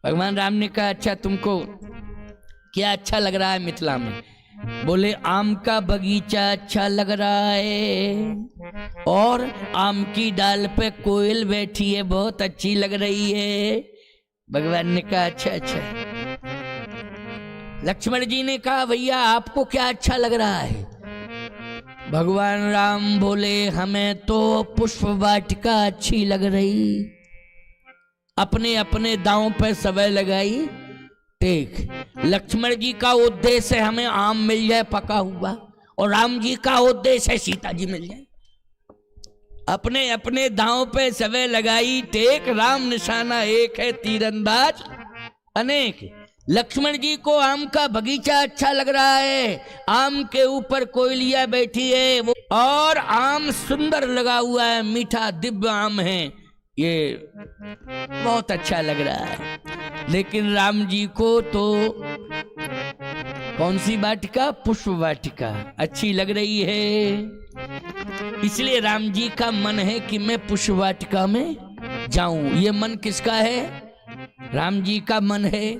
भगवान राम ने कहा अच्छा तुमको क्या अच्छा लग रहा है मिथिला में? बोले आम का बगीचा अच्छा लग रहा है और आम की डाल पे कोयल बैठी है बहुत अच्छी लग रही है। भगवान ने कहा अच्छा अच्छा। लक्ष्मण जी ने कहा भैया आपको क्या अच्छा लग रहा है? भगवान राम बोले हमें तो पुष्प वाटिका अच्छी लग रही। अपने अपने दांव पे सबे लगाई टेक। लक्ष्मण जी का उद्देश्य है हमें आम मिल जाए पका हुआ, और राम जी का उद्देश्य है सीता जी मिल जाए। अपने अपने दांव पे सबे लगाई टेक, राम निशाना एक है तीरंदाज अनेक। लक्ष्मण जी को आम का बगीचा अच्छा लग रहा है, आम के ऊपर कोयलिया बैठी है वो, और आम सुंदर लगा हुआ है, मीठा दिव्य आम है, ये बहुत अच्छा लग रहा है। लेकिन राम जी को तो कौन सी वाटिका? पुष्प वाटिका अच्छी लग रही है। इसलिए राम जी का मन है कि मैं पुष्प वाटिका में जाऊं। ये मन किसका है? राम जी का मन है।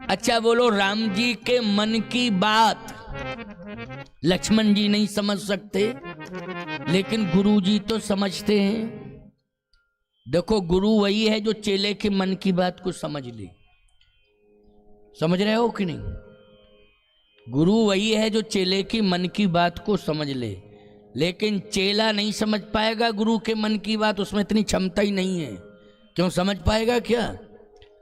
अच्छा बोलो, राम जी के मन की बात लक्ष्मण जी नहीं समझ सकते, लेकिन गुरु जी तो समझते हैं। देखो, गुरु वही है जो चेले के मन की बात को समझ ले। समझ रहे हो कि नहीं? गुरु वही है जो चेले की मन की बात को समझ ले, लेकिन चेला नहीं समझ पाएगा गुरु के मन की बात, उसमें इतनी क्षमता ही नहीं है। क्यों समझ पाएगा क्या?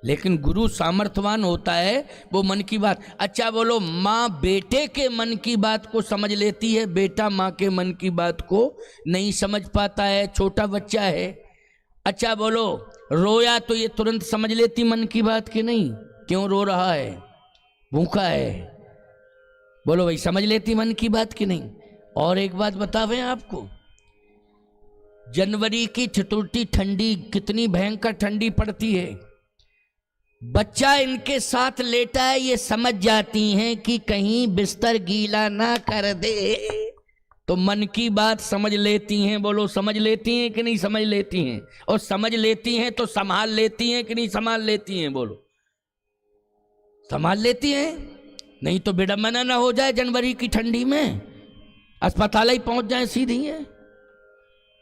लेकिन गुरु सामर्थ्यवान होता है, वो मन की बात। अच्छा बोलो, माँ बेटे के मन की बात को समझ लेती है, बेटा माँ के मन की बात को नहीं समझ पाता है, छोटा बच्चा है। अच्छा बोलो, रोया तो ये तुरंत समझ लेती मन की बात की नहीं, क्यों रो रहा है, भूखा है, बोलो भाई समझ लेती मन की बात की नहीं। और एक बात बतावें आपको, जनवरी की ठिठुरती ठंडी कितनी भयंकर ठंडी पड़ती है, बच्चा इनके साथ लेटा है, ये समझ जाती हैं कि कहीं बिस्तर गीला ना कर दे, तो मन की बात समझ लेती हैं। बोलो समझ लेती हैं कि नहीं समझ लेती हैं? और समझ लेती हैं तो संभाल लेती हैं कि नहीं संभाल लेती हैं? बोलो संभाल लेती हैं, नहीं तो विडंबना ना हो जाए जनवरी की ठंडी में, अस्पताल ही पहुंच जाए सीधी है।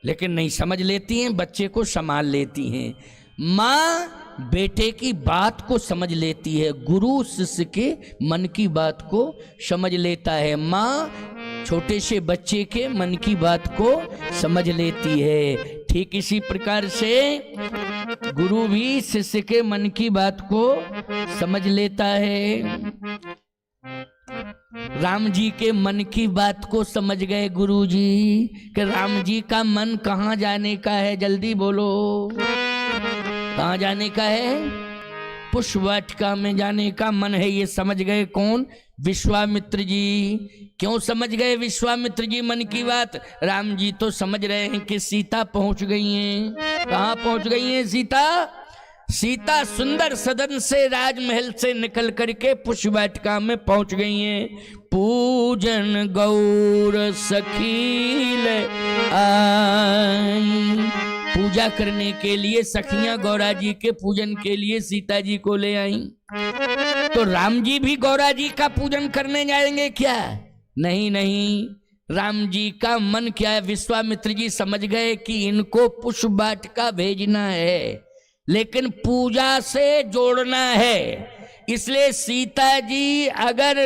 लेकिन नहीं, समझ लेती हैं, बच्चे को संभाल लेती हैं। माँ बेटे की बात को समझ लेती है, गुरु शिष्य के मन की बात को समझ लेता है, माँ छोटे से बच्चे के मन की बात को समझ लेती है। ठीक इसी प्रकार से गुरु भी शिष्य के मन की बात को समझ लेता है। राम जी के मन की बात को समझ गए गुरु जी कि राम जी का मन कहाँ जाने का है, जल्दी बोलो कहाँ जाने का है? पुष्प वाटिका में जाने का मन है, ये समझ गए कौन? विश्वामित्र जी। क्यों समझ गए विश्वामित्र जी मन की बात? राम जी तो समझ रहे हैं कि सीता पहुंच गई हैं। कहाँ पहुंच गई हैं सीता? सीता सुंदर सदन से, राजमहल से निकल करके पुष्प वाटिका में पहुंच गई हैं। पूजन गौर सखील आई, पूजा करने के लिए सखियां गौरा जी के पूजन के लिए सीता जी को ले आई। तो राम जी भी गौरा जी का पूजन करने जाएंगे क्या? नहीं नहीं, राम जी का मन क्या है? विश्वामित्र जी समझ गए कि इनको पुष्प वाटिका भेजना है, लेकिन पूजा से जोड़ना है। इसलिए सीता जी अगर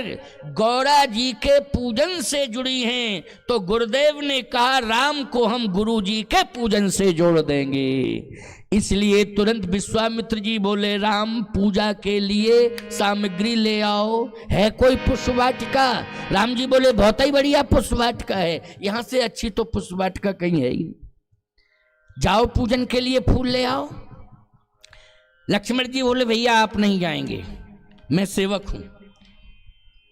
गौरा जी के पूजन से जुड़ी हैं, तो गुरुदेव ने कहा राम को हम गुरु जी के पूजन से जोड़ देंगे। इसलिए तुरंत विश्वामित्र जी बोले राम पूजा के लिए सामग्री ले आओ, है कोई पुष्प वाटिका? राम जी बोले बहुत ही बढ़िया पुष्प वाटिका है, यहां से अच्छी तो पुष्प वाटिका कहीं है ही। जाओ पूजन के लिए फूल ले आओ। लक्ष्मण जी बोले भैया आप नहीं जाएंगे, मैं सेवक हूं,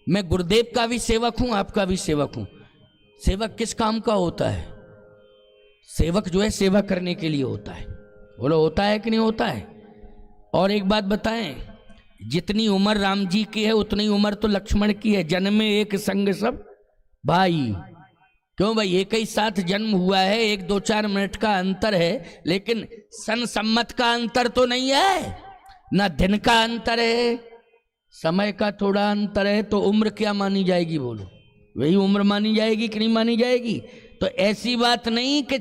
मैं गुरुदेव का भी सेवक हूं, आपका भी सेवक हूं। सेवक किस काम का होता है? सेवक जो है सेवा करने के लिए होता है। बोलो होता है कि नहीं होता है? और एक बात बताएं, जितनी उम्र राम जी की है उतनी उम्र तो लक्ष्मण की है। जन्मे एक संग सब भाई। क्यों भाई, एक ही साथ जन्म हुआ है, 1-2-4 मिनट का अंतर है, लेकिन सन सम्मत का अंतर तो नहीं है। ना दिन का अंतर है, समय का थोड़ा अंतर है, तो उम्र क्या मानी जाएगी? बोलो, वही उम्र मानी जाएगी कि नहीं मानी जाएगी? तो ऐसी बात नहीं कि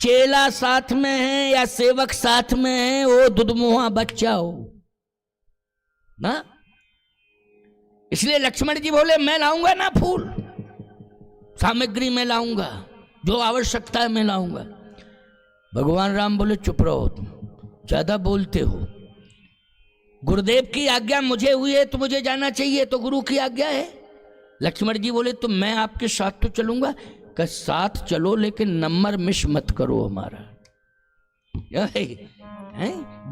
चेला साथ में है या सेवक साथ में है वो दुधमुहा बच्चा हो ना। इसलिए लक्ष्मण जी बोले मैं लाऊंगा ना फूल, सामग्री में लाऊंगा, जो आवश्यकता है मैं लाऊंगा। भगवान राम बोले चुप रहो, तुम ज्यादा बोलते हो। गुरुदेव की आज्ञा मुझे हुई है तो मुझे जाना चाहिए, तो गुरु की आज्ञा है। लक्ष्मण जी बोले तो मैं आपके साथ तो चलूंगा। कि साथ चलो लेकिन नंबर मिस मत करो हमारा।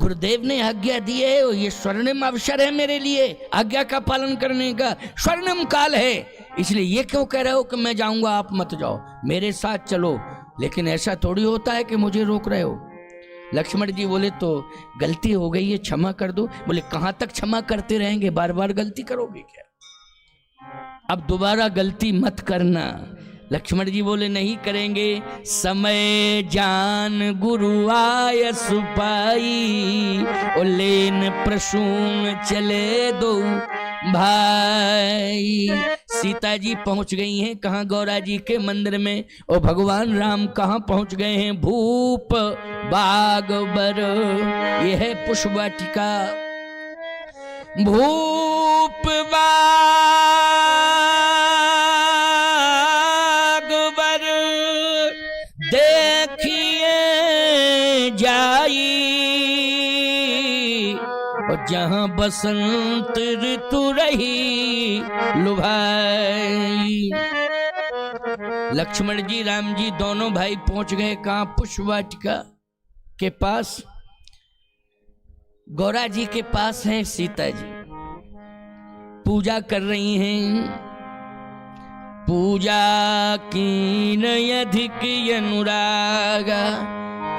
गुरुदेव ने आज्ञा दी है, ये स्वर्णिम अवसर है मेरे लिए, आज्ञा का पालन करने का स्वर्णिम काल है। इसलिए ये क्यों कह रहे हो कि मैं जाऊंगा आप मत जाओ, मेरे साथ चलो। लेकिन ऐसा थोड़ी होता है कि मुझे रोक रहे हो। लक्ष्मण जी बोले तो गलती हो गई है, क्षमा कर दो। बोले कहां तक क्षमा करते रहेंगे, बार बार गलती करोगे क्या? अब दोबारा गलती मत करना। लक्ष्मण जी बोले नहीं करेंगे। समय जान गुरु आय सुपाई, ओ लेन प्रसून चले दो भाई। सीता जी पहुंच गई हैं कहाँ? गौरा जी के मंदिर में। और भगवान राम कहाँ पहुंच गए हैं? भूप बाग बर। यह है पुष्प वाटिका। भूप बाग बर देखिए जाई, और जहां बसंत ऋतु रही लुभाई। लक्ष्मण जी राम जी दोनों भाई पहुंच गए कहाँ? पुष्प वाटिका के पास। गौरा जी के पास हैं सीता जी, पूजा कर रही हैं। पूजा की अधिक अनुराग,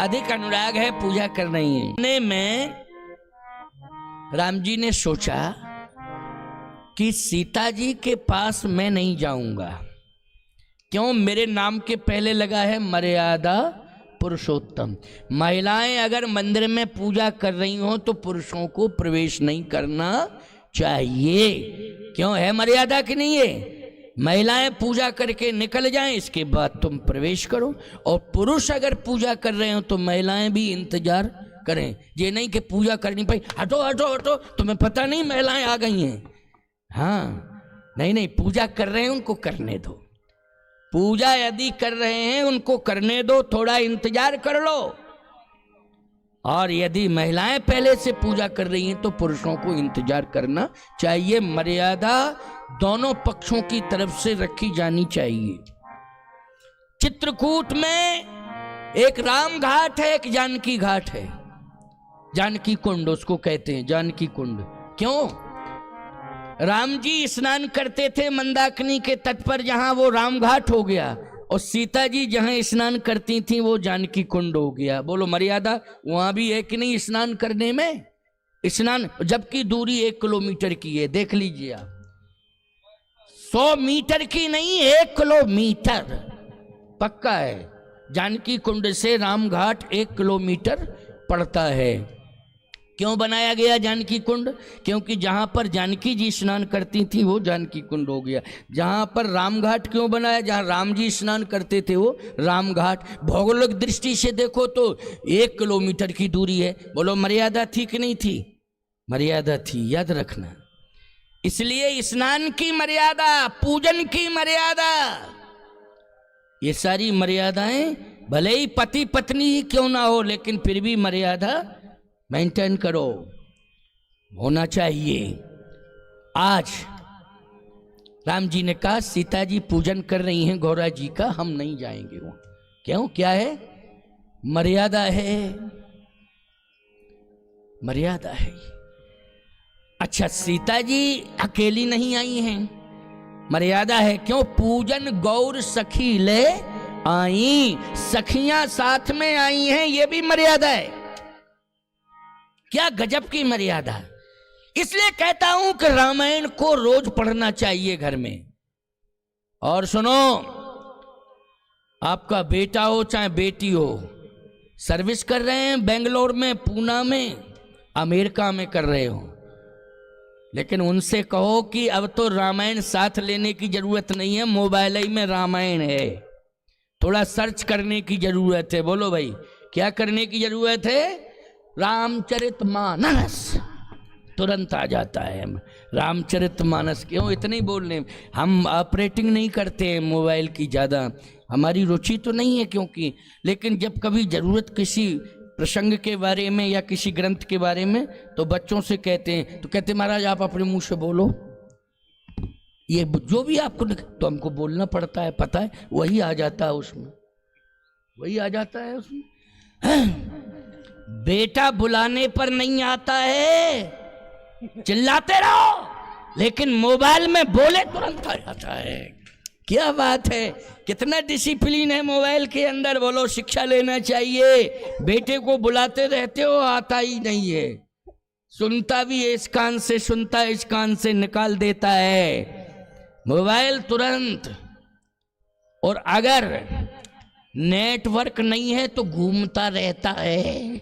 अधिक अनुराग है, पूजा कर रही हैं। में राम जी ने सोचा कि सीता जी के पास मैं नहीं जाऊंगा। क्यों? मेरे नाम के पहले लगा है मर्यादा पुरुषोत्तम। महिलाएं अगर मंदिर में पूजा कर रही हो तो पुरुषों को प्रवेश नहीं करना चाहिए। क्यों? है मर्यादा कि नहीं है? महिलाएं पूजा करके निकल जाएं, इसके बाद तुम प्रवेश करो। और पुरुष अगर पूजा कर रहे हो तो महिलाएं भी इंतजार करें। ये नहीं कि पूजा करनी पड़ी, हटो हटो हटो, तुम्हें पता नहीं महिलाएं आ गई हैं। हाँ, नहीं नहीं, पूजा कर रहे हैं उनको करने दो। पूजा यदि कर रहे हैं उनको करने दो, थोड़ा इंतजार कर लो। और यदि महिलाएं पहले से पूजा कर रही हैं तो पुरुषों को इंतजार करना चाहिए। मर्यादा दोनों पक्षों की तरफ से रखी जानी चाहिए। चित्रकूट में एक राम घाट है, एक जानकी घाट है। जानकी कुंड उसको कहते हैं, जानकी कुंड। क्यों? राम जी स्नान करते थे मंदाकिनी के तट पर, जहां वो राम घाट हो गया, और सीता जी जहां स्नान करती थी वो जानकी कुंड हो गया। बोलो मर्यादा वहां भी है कि नहीं स्नान करने में? स्नान जबकि दूरी 1 किलोमीटर की है, देख लीजिए आप। 100 मीटर की नहीं, 1 किलोमीटर पक्का है। जानकी कुंड से राम घाट 1 किलोमीटर पड़ता है। क्यों बनाया गया जानकी कुंड? क्योंकि जहां पर जानकी जी स्नान करती थी वो जानकी कुंड हो गया। जहां पर रामघाट क्यों बनाया? जहां राम जी स्नान करते थे वो रामघाट। भौगोलिक दृष्टि से देखो तो 1 किलोमीटर की दूरी है। बोलो मर्यादा थी कि नहीं थी? मर्यादा थी, याद रखना। इसलिए स्नान की मर्यादा, पूजन की मर्यादा, ये सारी मर्यादाएं भले ही पति पत्नी ही क्यों ना हो, लेकिन फिर भी मर्यादा मेंटेन करो, होना चाहिए। आज राम जी ने कहा सीता जी पूजन कर रही हैं गौरा जी का, हम नहीं जाएंगे वहां। क्यों? क्या है? मर्यादा है, मर्यादा है। अच्छा, सीता जी अकेली नहीं आई हैं, मर्यादा है। क्यों? पूजन गौर सखी ले आई, सखियां साथ में आई हैं, ये भी मर्यादा है। क्या गजब की मर्यादा। इसलिए कहता हूं कि रामायण को रोज पढ़ना चाहिए घर में। और सुनो, आपका बेटा हो चाहे बेटी हो, सर्विस कर रहे हैं बेंगलोर में, पूना में, अमेरिका में कर रहे हो, लेकिन उनसे कहो कि अब तो रामायण साथ लेने की जरूरत नहीं है, मोबाइल ही में रामायण है, थोड़ा सर्च करने की जरूरत है। बोलो भाई, क्या करने की जरूरत है? रामचरितमानस तुरंत आ जाता है। रामचरितमानस क्यों इतने ही बोल रहे, हम ऑपरेटिंग नहीं करते हैं मोबाइल की, ज़्यादा हमारी रुचि तो नहीं है क्योंकि, लेकिन जब कभी जरूरत किसी प्रसंग के बारे में या किसी ग्रंथ के बारे में, तो बच्चों से कहते हैं, तो कहते महाराज आप अपने मुंह से बोलो, ये जो भी आपको, तो हमको बोलना पड़ता है, पता है, वही आ जाता है उसमें, वही आ जाता है उसमें। बेटा बुलाने पर नहीं आता है, चिल्लाते रहो, लेकिन मोबाइल में बोले तुरंत आ जाता है। क्या बात है, कितना डिसिप्लिन है मोबाइल के अंदर। बोलो, शिक्षा लेना चाहिए। बेटे को बुलाते रहते हो, आता ही नहीं है, सुनता भी इस कान से, सुनता इस कान से, निकाल देता है मोबाइल तुरंत। और अगर नेटवर्क नहीं है तो घूमता रहता है।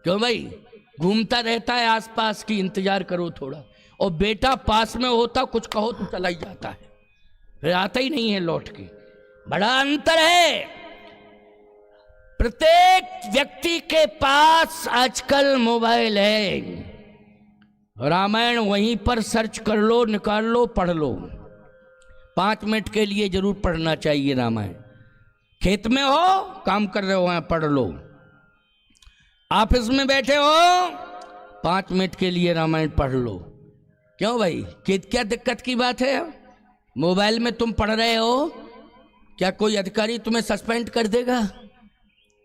क्यों भाई? घूमता रहता है आसपास की, इंतजार करो थोड़ा। और बेटा पास में होता, कुछ कहो तो चला ही जाता है, फिर आता ही नहीं है लौट के। बड़ा अंतर है। प्रत्येक व्यक्ति के पास आजकल मोबाइल है। रामायण वहीं पर सर्च कर लो, निकाल लो, पढ़ लो। 5 मिनट के लिए जरूर पढ़ना चाहिए रामायण। खेत में हो, काम कर रहे हो, पढ़ लो। ऑफिस में बैठे हो, 5 मिनट के लिए रामायण पढ़ लो। क्यों भाई, क्या दिक्कत की बात है? मोबाइल में तुम पढ़ रहे हो, क्या कोई अधिकारी तुम्हें सस्पेंड कर देगा?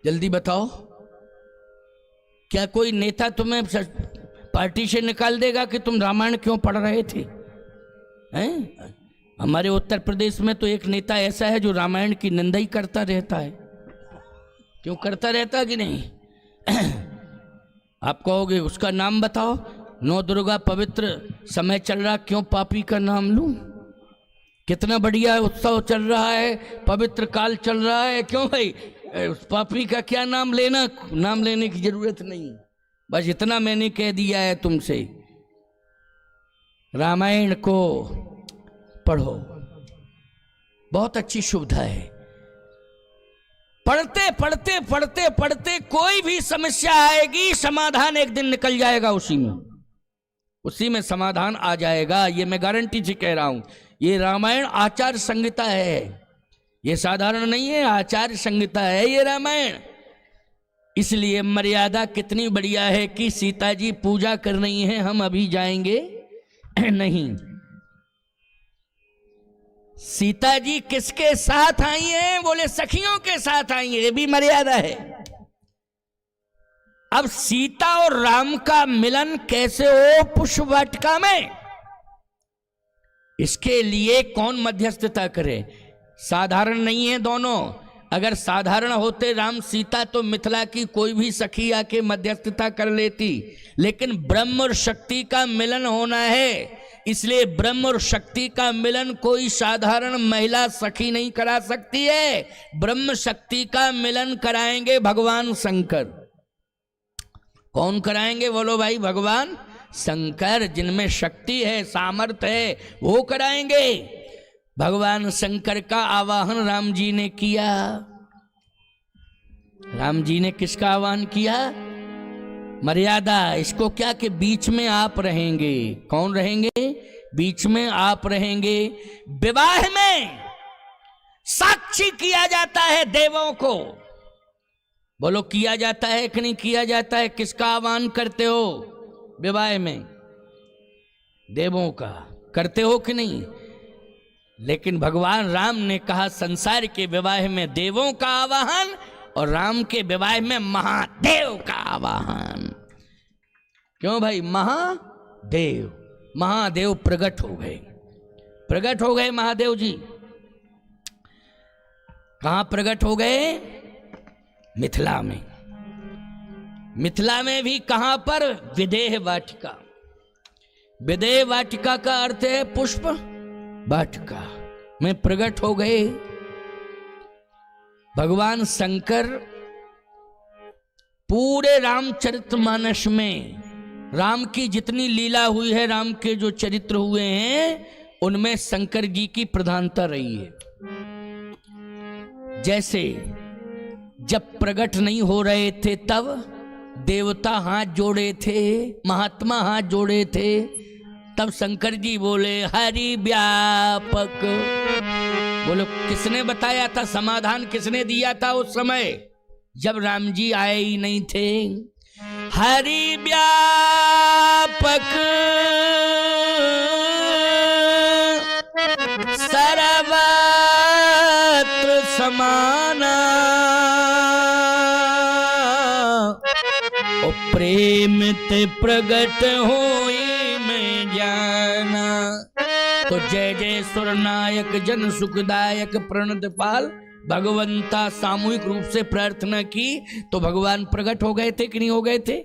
जल्दी बताओ। क्या कोई नेता तुम्हें पार्टी से निकाल देगा कि तुम रामायण क्यों पढ़ रहे थे? हैं? हमारे उत्तर प्रदेश में तो एक नेता ऐसा है जो रामायण की निंदा ही करता रहता है। क्यों करता रहता कि नहीं? आप कहोगे उसका नाम बताओ। 9 दुर्गा पवित्र समय चल रहा, क्यों पापी का नाम लूं? कितना बढ़िया उत्सव चल रहा है, पवित्र काल चल रहा है, क्यों भाई उस पापी का क्या नाम लेना? नाम लेने की जरूरत नहीं। बस इतना मैंने कह दिया है तुमसे, रामायण को पढ़ो, बहुत अच्छी सुविधा है। पढ़ते पढ़ते पढ़ते पढ़ते कोई भी समस्या आएगी, समाधान एक दिन निकल जाएगा, उसी में समाधान आ जाएगा। ये मैं गारंटी से कह रहा हूं। ये रामायण आचार संहिता है, ये साधारण नहीं है, आचार संहिता है ये रामायण। इसलिए मर्यादा कितनी बढ़िया है कि सीता जी पूजा कर रही हैं, हम अभी जाएंगे नहीं। सीता जी किसके साथ आई हैं? बोले सखियों के साथ आई हैं, ये भी मर्यादा है। अब सीता और राम का मिलन कैसे हो पुष्प वाटिका में? इसके लिए कौन मध्यस्थता करे? साधारण नहीं है दोनों। अगर साधारण होते राम सीता तो मिथिला की कोई भी सखी आके मध्यस्थता कर लेती, लेकिन ब्रह्म और शक्ति का मिलन होना है। इसलिए ब्रह्म और शक्ति का मिलन कोई साधारण महिला सखी नहीं करा सकती है। ब्रह्म शक्ति का मिलन कराएंगे भगवान शंकर। कौन कराएंगे? बोलो भाई, भगवान शंकर, जिनमें शक्ति है, सामर्थ्य है, वो कराएंगे। भगवान शंकर का आवाहन राम जी ने किया। राम जी ने किसका आवाहन किया? मर्यादा। इसको क्या कि बीच में आप रहेंगे। कौन रहेंगे? बीच में आप रहेंगे। विवाह में साक्षी किया जाता है देवों को। बोलो, किया जाता है कि नहीं किया जाता है? किसका आह्वान करते हो विवाह में? देवों का करते हो कि नहीं? लेकिन भगवान राम ने कहा संसार के विवाह में देवों का आवाहन और राम के विवाह में महादेव का आवाहन। क्यों भाई? महादेव, महादेव प्रकट हो गए। प्रकट हो गए महादेव जी। कहां प्रकट हो गए? मिथिला में। मिथिला में भी कहां पर? विदेह वाटिका। विदेह वाटिका का अर्थ है पुष्प वाटिका में प्रकट हो गए। भगवान शंकर पूरे रामचरितमानस में राम की जितनी लीला हुई है, राम के जो चरित्र हुए हैं, उनमें शंकर जी की प्रधानता रही है। जैसे जब प्रकट नहीं हो रहे थे तब देवता हाथ जोड़े थे, महात्मा हाथ जोड़े थे, तब शंकर जी बोले हरि व्यापक। बोलो किसने बताया था, समाधान किसने दिया था उस समय जब राम जी आए ही नहीं थे? हरि व्यापक सर्वत्र समाना, ओ प्रेम ते प्रगट होई में जाना। तो जय जय सुरनायक जन सुखदायक प्रणत पाल भगवंता सामूहिक रूप से प्रार्थना की तो भगवान प्रकट हो गए थे कि नहीं हो गए थे?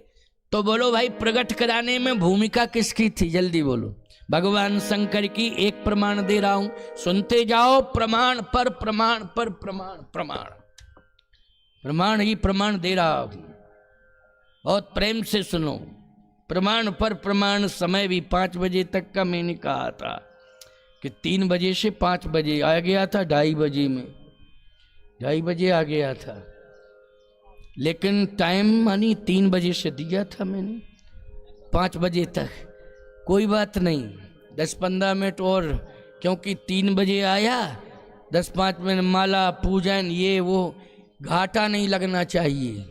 तो बोलो भाई, प्रकट कराने में भूमिका किसकी थी? जल्दी बोलो। भगवान शंकर की। एक प्रमाण दे रहा हूं, सुनते जाओ। प्रमाण पर प्रमाण पर प्रमाण, प्रमाण प्रमाण ही प्रमाण दे रहा हूं, बहुत प्रेम से सुनो। प्रमाण पर प्रमाण। समय भी 5 बजे तक का मैंने कहा था कि 3 बजे से 5 बजे आ गया था, 2:30 बजे में 2:30 बजे आ गया था, लेकिन टाइम मानी 3 बजे से दिया था मैंने 5 बजे तक। कोई बात नहीं, 10-15 मिनट और, क्योंकि 3 बजे आया, 10-5 मिनट माला पूजन ये वो, घाटा नहीं लगना चाहिए।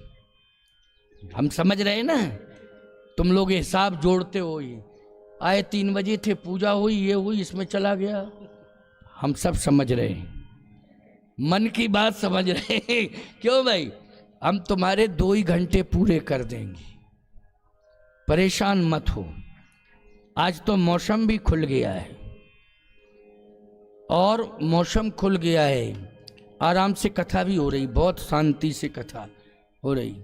हम समझ रहे ना, तुम लोग हिसाब जोड़ते हो। ये आए 3 बजे थे, पूजा हुई, ये हुई, इसमें चला गया। हम सब समझ रहे हैं, मन की बात समझ रहे हैं। क्यों भाई, हम तुम्हारे 2 ही घंटे पूरे कर देंगे, परेशान मत हो। आज तो मौसम भी खुल गया है, और मौसम खुल गया है, आराम से कथा भी हो रही, बहुत शांति से कथा हो रही।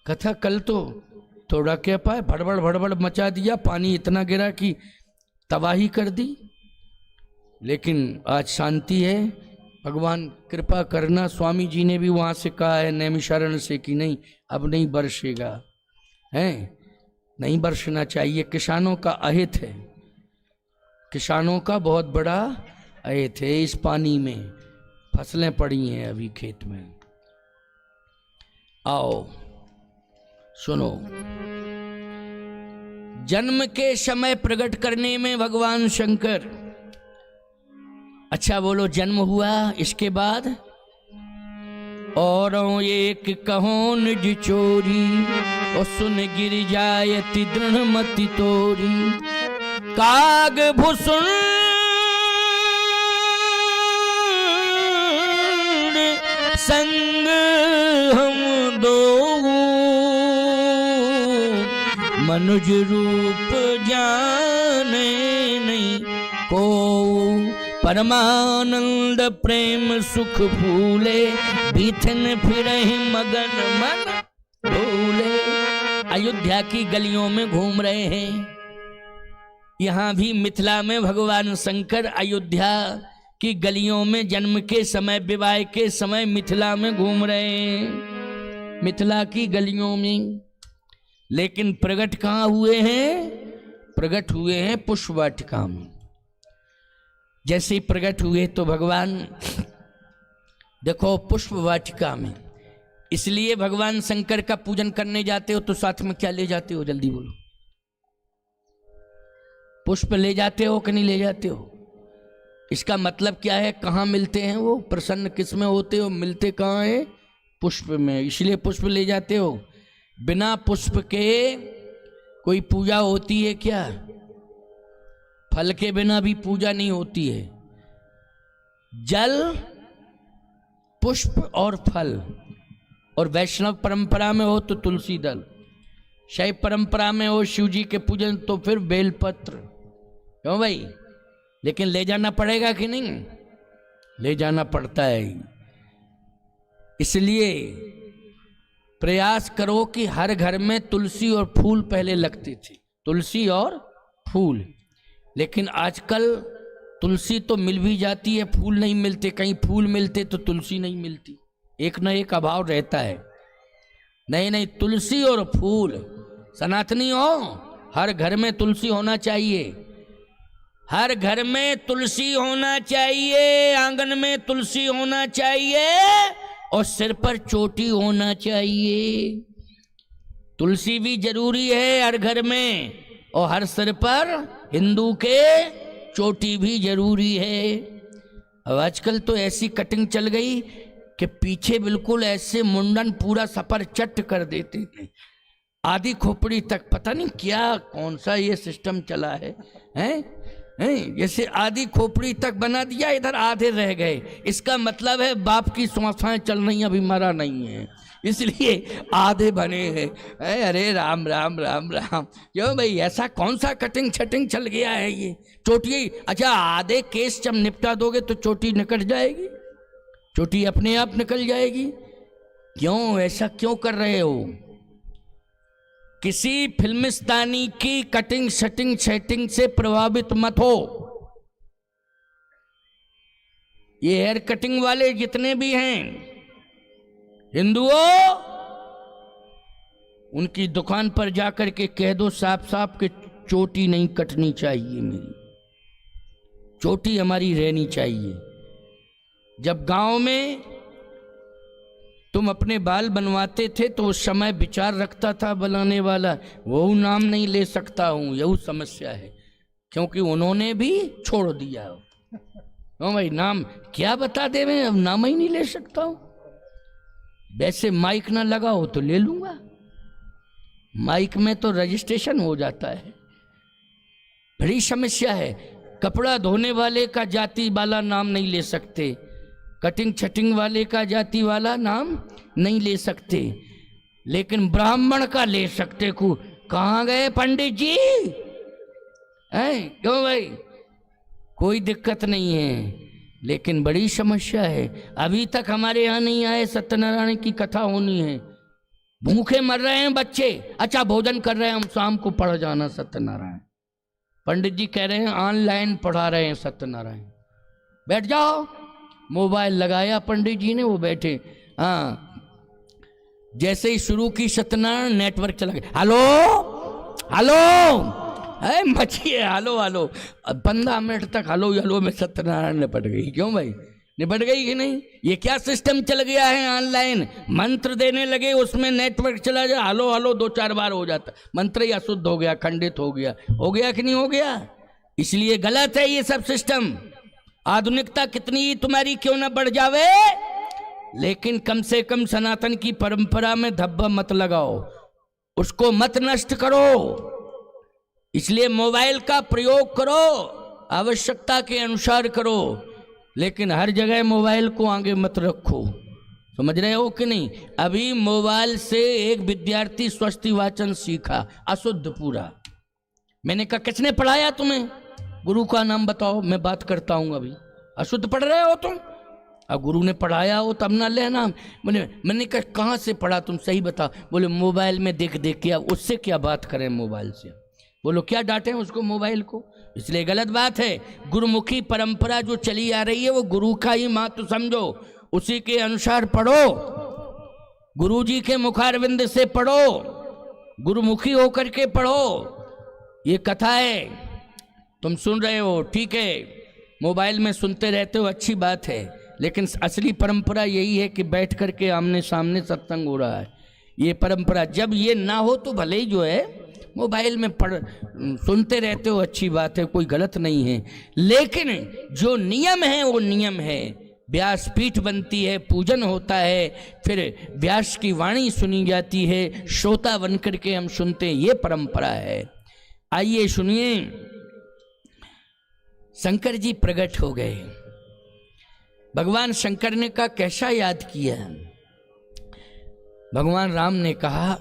कथा कल तो थोड़ा क्या पाए, भड़बड़ भड़बड़ मचा दिया, पानी इतना गिरा कि तबाही कर दी, लेकिन आज शांति है। भगवान कृपा करना। स्वामी जी ने भी वहाँ से कहा है नैमिषारण्य से कि नहीं, अब नहीं बरसेगा, है नहीं बरसना चाहिए। किसानों का अहित है, किसानों का बहुत बड़ा अहित है। इस पानी में फसलें पड़ी हैं अभी खेत में। आओ सुनो, जन्म के समय प्रकट करने में भगवान शंकर, अच्छा बोलो, जन्म हुआ, इसके बाद और एक कहो निज चोरी, और सुन गिर जायति दृढ़ मति तोरी, काग भूषण संग हम दो, मनुज रूप जाने नहीं को, परमानंद प्रेम सुख फूले, बीथन फिरे मगन मन भूले। अयोध्या की गलियों में घूम रहे हैं, यहाँ भी मिथिला में भगवान शंकर अयोध्या की गलियों में जन्म के समय, विवाह के समय मिथिला में घूम रहे हैं, मिथिला की गलियों में। लेकिन प्रकट कहाँ हुए हैं? प्रकट हुए हैं पुष्प वाटिका में। जैसे ही प्रकट हुए तो भगवान देखो पुष्प वाटिका में, इसलिए भगवान शंकर का पूजन करने जाते हो तो साथ में क्या ले जाते हो? जल्दी बोलो। पुष्प ले जाते हो कि नहीं ले जाते हो? इसका मतलब क्या है? कहाँ मिलते हैं वो? प्रसन्न किस में होते हो? मिलते कहाँ है? पुष्प में, इसलिए पुष्प ले जाते हो। बिना पुष्प के कोई पूजा होती है क्या? फल के बिना भी पूजा नहीं होती है। जल, पुष्प और फल। और वैष्णव परंपरा में हो तो तुलसी दल, शैव परंपरा में हो शिव जी के पूजन तो फिर बेलपत्र। क्यों भाई? लेकिन ले जाना पड़ेगा कि नहीं? ले जाना पड़ता है। इसलिए प्रयास करो कि हर घर में तुलसी और फूल पहले लगते थे, तुलसी और फूल। लेकिन आजकल तुलसी तो मिल भी जाती है, फूल नहीं मिलते। कहीं फूल मिलते तो तुलसी नहीं मिलती। एक न एक अभाव रहता है। नहीं नहीं, तुलसी और फूल। सनातनी हो, हर घर में तुलसी होना चाहिए, हर घर में तुलसी होना चाहिए, आंगन में तुलसी होना चाहिए और सिर पर चोटी होना चाहिए। तुलसी भी जरूरी है हर घर में, और हर सिर पर हिंदू के चोटी भी जरूरी है। अब आजकल तो ऐसी कटिंग चल गई कि पीछे बिल्कुल ऐसे मुंडन पूरा सफर चट कर देते हैं, आधी खोपड़ी तक। पता नहीं क्या कौन सा ये सिस्टम चला है, हैं? जैसे आधी खोपड़ी तक बना दिया, इधर आधे रह गए। इसका मतलब है बाप की श्वासाएं चल रही, अभी मरा नहीं है, इसलिए आधे बने हैं। अरे राम राम राम राम, क्यों भाई ऐसा कौन सा कटिंग छटिंग चल गया है ये? चोटी, अच्छा आधे केस जब निपटा दोगे तो चोटी निकल जाएगी, चोटी अपने आप निकल जाएगी। क्यों ऐसा क्यों कर रहे हो? किसी फिल्मिस्तानी की कटिंग शटिंग सेटिंग से प्रभावित मत हो। ये हेयर कटिंग वाले जितने भी हैं हिंदुओं, उनकी दुकान पर जाकर के कह दो साफ साफ कि चोटी नहीं कटनी चाहिए, मेरी चोटी हमारी रहनी चाहिए। जब गांव में तुम अपने बाल बनवाते थे तो उस समय विचार रखता था बनाने वाला, वो नाम नहीं ले सकता हूं, यही समस्या है, क्योंकि उन्होंने भी छोड़ दिया। ओ भाई नाम क्या बता दे, मैं अब नाम ही नहीं ले सकता हूं। वैसे माइक ना लगा हो तो ले लूंगा, माइक में तो रजिस्ट्रेशन हो जाता है। बड़ी समस्या है। कपड़ा धोने वाले का जाति वाला नाम नहीं ले सकते, कटिंग छटिंग वाले का जाति वाला नाम नहीं ले सकते, लेकिन ब्राह्मण का ले सकते। कहाँ गए पंडित जी? हैं क्यों भाई? कोई दिक्कत नहीं है, लेकिन बड़ी समस्या है। अभी तक हमारे यहाँ नहीं आए, सत्यनारायण की कथा होनी है, भूखे मर रहे हैं बच्चे। अच्छा भोजन कर रहे हैं, हम शाम को पढ़ जाना सत्यनारायण। पंडित जी कह रहे हैं ऑनलाइन पढ़ा रहे हैं सत्यनारायण, बैठ जाओ। मोबाइल लगाया पंडित जी ने, वो बैठे। हाँ, जैसे ही शुरू की सत्यनारायण, नेटवर्क चला गया। हेलो हेलो, है मचिए, हेलो हेलो। 15 मिनट तक हेलो हेलो में सत्यनारायण निपट गई। क्यों भाई निपट गई कि नहीं? ये क्या सिस्टम चल गया है ऑनलाइन? मंत्र देने लगे, उसमें नेटवर्क चला जाए, हेलो हेलो 2-4 बार हो जाता, मंत्र ही अशुद्ध हो गया, खंडित हो गया। हो गया कि नहीं हो गया? इसलिए गलत है ये सब सिस्टम। आधुनिकता कितनी ही तुम्हारी क्यों ना बढ़ जावे, लेकिन कम से कम सनातन की परंपरा में धब्बा मत लगाओ, उसको मत नष्ट करो। इसलिए मोबाइल का प्रयोग करो, आवश्यकता के अनुसार करो, लेकिन हर जगह मोबाइल को आगे मत रखो। समझ रहे हो कि नहीं? अभी मोबाइल से एक विद्यार्थी स्वस्ति वाचन सीखा, अशुद्ध पूरा। मैंने कहा किसने पढ़ाया तुम्हें? गुरु का नाम बताओ, मैं बात करता हूं। अभी अशुद्ध पढ़ रहे हो तुम? अब गुरु ने पढ़ाया हो तब ना ले नाम। मैंने कहा कहाँ से पढ़ा तुम, सही बताओ। बोले मोबाइल में देख देख के। अब उससे क्या बात करें मोबाइल से? बोलो क्या डांटें उसको, मोबाइल को? इसलिए गलत बात है। गुरुमुखी परंपरा जो चली आ रही है वो गुरु का ही महत्व समझो, उसी के अनुसार पढ़ो, गुरु जी के मुखारविंद से पढ़ो, गुरुमुखी होकर के पढ़ो। ये कथा है, तुम सुन रहे हो ठीक है, मोबाइल में सुनते रहते हो, अच्छी बात है, लेकिन असली परंपरा यही है कि बैठ करके आमने सामने सत्संग हो रहा है। ये परंपरा जब ये ना हो तो भले ही जो है मोबाइल में सुनते रहते हो, अच्छी बात है, कोई गलत नहीं है, लेकिन जो नियम है वो नियम है। व्यासपीठ बनती है, पूजन होता है, फिर व्यास की वाणी सुनी जाती है, श्रोता बन करके हम सुनते हैं, ये परंपरा है। आइए सुनिए, शंकर जी प्रकट हो गए। भगवान शंकर ने कहा कैसा याद किया? भगवान राम ने कहा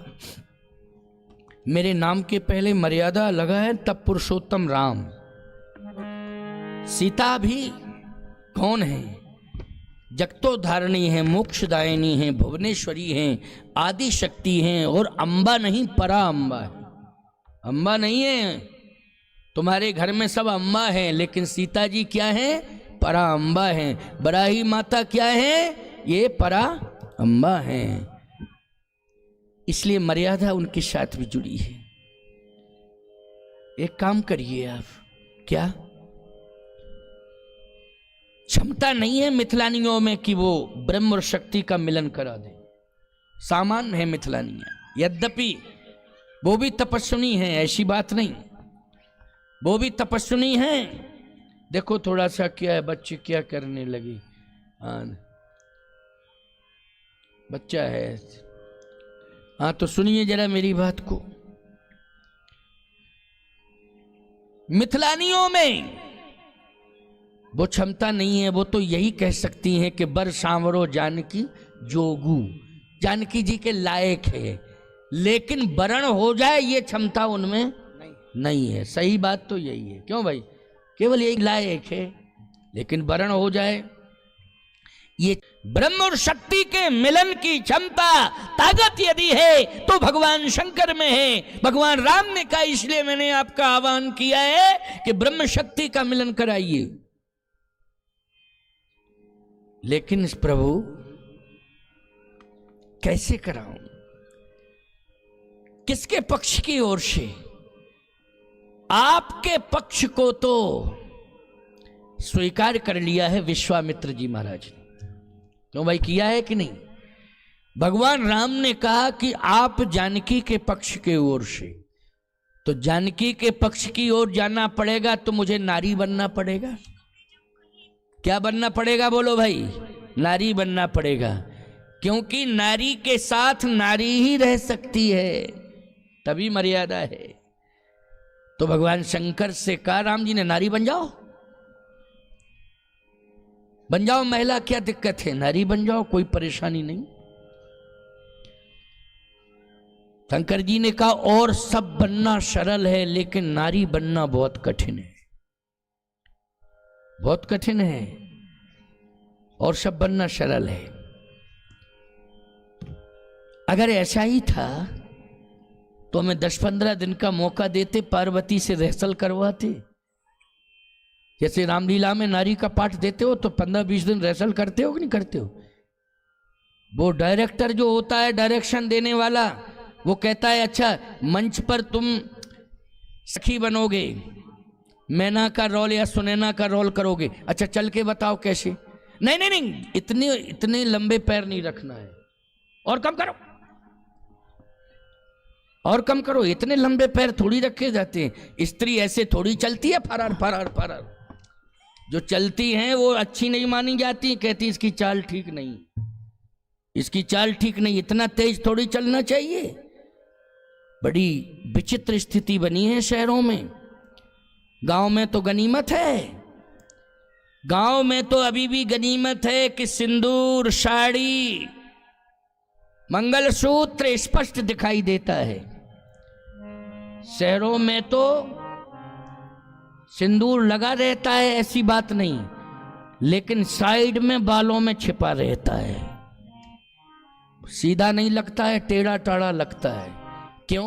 मेरे नाम के पहले मर्यादा लगा है, तब पुरुषोत्तम राम। सीता भी कौन है? जगतोधारिणी है, मोक्षदायिनी है, भुवनेश्वरी है, आदि शक्ति है, और अम्बा नहीं परा अम्बा है। अम्बा नहीं है, तुम्हारे घर में सब अम्बा है, लेकिन सीता जी क्या है? परा अम्बा है। बराही माता क्या है? ये परा अम्बा है। इसलिए मर्यादा उनके साथ भी जुड़ी है। एक काम करिए आप, क्या क्षमता नहीं है मिथिलानियों में कि वो ब्रह्म और शक्ति का मिलन करा दे? सामान्य है मिथिलानियां, यद्यपि वो भी तपस्विनी हैं, ऐसी बात नहीं, वो भी तपस्विनी हैं। देखो थोड़ा सा क्या है, बच्चे क्या करने लगे। बच्चा है, हाँ तो सुनिए जरा मेरी बात को। मिथिलानियों में वो क्षमता नहीं है, वो तो यही कह सकती हैं कि बर सांवरो जानकी जोगू, जानकी जी के लायक है, लेकिन वरण हो जाए ये क्षमता उनमें नहीं है। सही बात तो यही है, क्यों भाई? केवल यही लायक है, लेकिन वरण हो जाए ये ब्रह्म और शक्ति के मिलन की क्षमता ताकत यदि है तो भगवान शंकर में है। भगवान राम ने कहा, इसलिए मैंने आपका आह्वान किया है कि ब्रह्म शक्ति का मिलन कराइए। लेकिन इस प्रभु कैसे कराऊं? किसके पक्ष की ओर से? आपके पक्ष को तो स्वीकार कर लिया है विश्वामित्र जी महाराज ने। क्यों भाई, किया है कि नहीं? भगवान राम ने कहा कि आप जानकी के पक्ष के ओर से, तो जानकी के पक्ष की ओर जाना पड़ेगा तो मुझे नारी बनना पड़ेगा। क्या बनना पड़ेगा बोलो भाई? नारी बनना पड़ेगा, क्योंकि नारी के साथ नारी ही रह सकती है, तभी मर्यादा है। तो भगवान शंकर से कहा राम जी ने, नारी बन जाओ, बन जाओ महिला, क्या दिक्कत है, नारी बन जाओ, कोई परेशानी नहीं। शंकर जी ने कहा और सब बनना सरल है, लेकिन नारी बनना बहुत कठिन है, बहुत कठिन है, और सब बनना सरल है। अगर ऐसा ही था तो हमें 10-15 दिन का मौका देते, पार्वती से रिहर्सल करवाते। जैसे रामलीला में नारी का पाठ देते हो तो 15-20 दिन रिहर्सल करते हो कि नहीं करते हो? वो डायरेक्टर जो होता है, डायरेक्शन देने वाला, वो कहता है अच्छा मंच पर तुम सखी बनोगे, मैना का रोल या सुनैना का रोल करोगे, अच्छा चल के बताओ कैसे? नहीं नहीं नहीं, इतने लंबे पैर नहीं रखना है, और कम करो, और कम करो, इतने लंबे पैर थोड़ी रखे जाते हैं। स्त्री ऐसे थोड़ी चलती है, फरार फरार फरार। जो चलती हैं वो अच्छी नहीं मानी जाती, कहती इसकी चाल ठीक नहीं, इसकी चाल ठीक नहीं, इतना तेज थोड़ी चलना चाहिए। बड़ी विचित्र स्थिति बनी है शहरों में। गांव में तो गनीमत है, गांव में तो अभी भी गनीमत है कि सिंदूर, साड़ी, मंगलसूत्र स्पष्ट दिखाई देता है। शहरों में तो सिंदूर लगा रहता है, ऐसी बात नहीं, लेकिन साइड में बालों में छिपा रहता है, सीधा नहीं लगता है, टेढ़ा टाढ़ा लगता है। क्यों?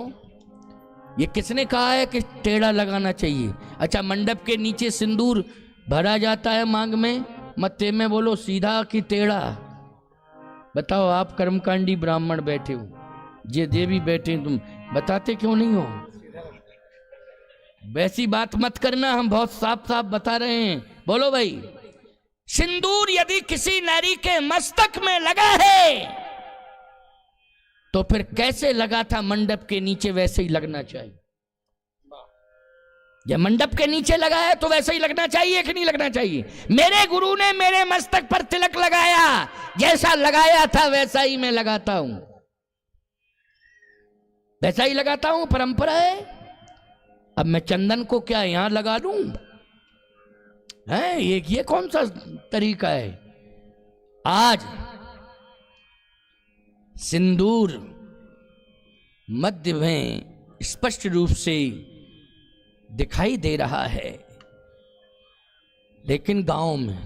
ये किसने कहा है कि टेढ़ा लगाना चाहिए? अच्छा, मंडप के नीचे सिंदूर भरा जाता है मांग में, मत्थे में, बोलो सीधा कि टेढ़ा? बताओ, आप कर्मकांडी ब्राह्मण बैठे हो, ये देवी बैठे, तुम बताते क्यों नहीं हो? वैसी बात मत करना, हम बहुत साफ साफ बता रहे हैं। बोलो भाई, सिंदूर यदि किसी नारी के मस्तक में लगा है तो फिर कैसे लगा था मंडप के नीचे, वैसे ही लगना चाहिए। जब मंडप के नीचे लगा है तो वैसे ही लगना चाहिए कि नहीं लगना चाहिए? मेरे गुरु ने मेरे मस्तक पर तिलक लगाया, जैसा लगाया था वैसा ही मैं लगाता हूं, वैसा ही लगाता हूं, परंपरा है। अब मैं चंदन को क्या यहां लगा लूं? है ये कौन सा तरीका है? आज सिंदूर मध्य में स्पष्ट रूप से दिखाई दे रहा है, लेकिन गांव में,